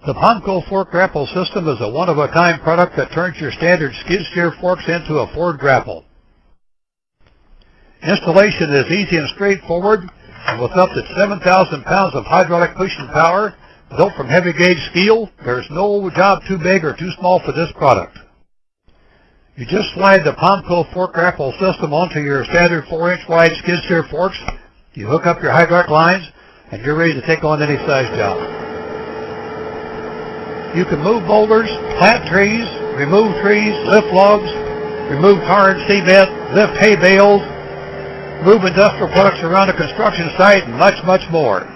The paumco fork grapple system is a one-of-a-kind product that turns your standard skid steer forks into a FORK grapple. Installation is easy and straightforward, and with up to 7,000 pounds of hydraulic pushing power, built from heavy-gauge steel, there's no job too big or too small for this product. You just slide the paumco fork grapple system onto your standard 4-inch wide skid steer forks, you hook up your hydraulic lines, and you're ready to take on any size job. You can move boulders, plant trees, remove trees, lift logs, remove tar and cement, lift hay bales, move industrial products around a construction site, and much, much more.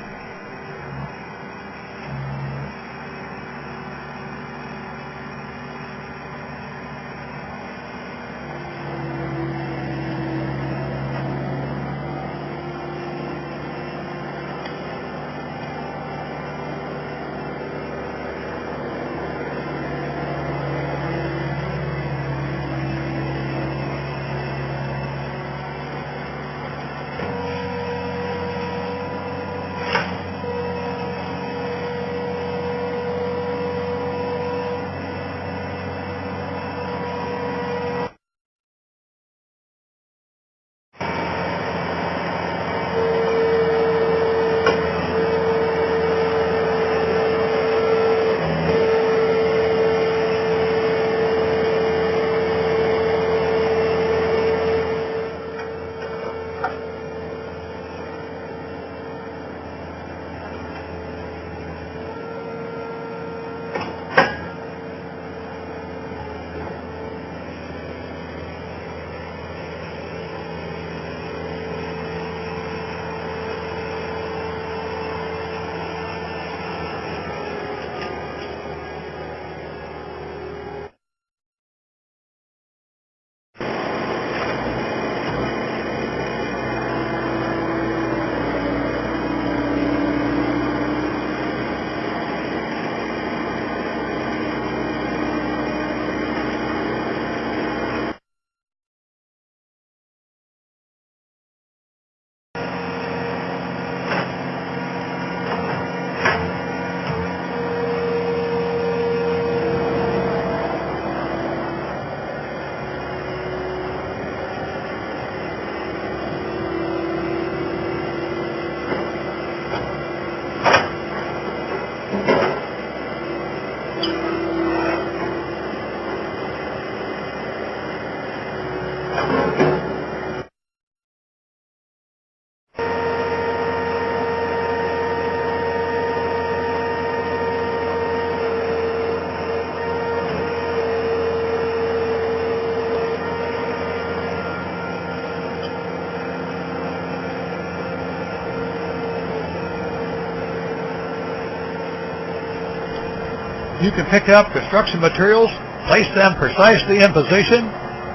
You can pick up construction materials, place them precisely in position,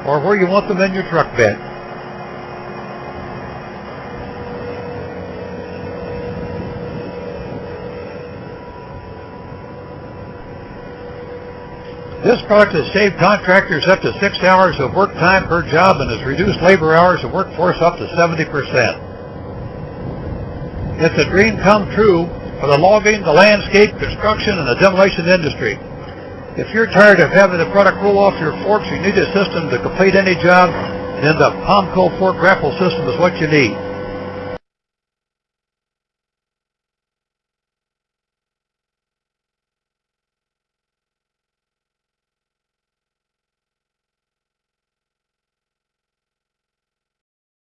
or where you want them in your truck bed. This product has saved contractors up to 6 hours of work time per job and has reduced labor hours of workforce up to 70%. It's a dream come true for the logging, the landscape, construction, and the demolition industry. If you're tired of having the product roll off your forks, you need a system to complete any job, then the paumco fork grapple system is what you need.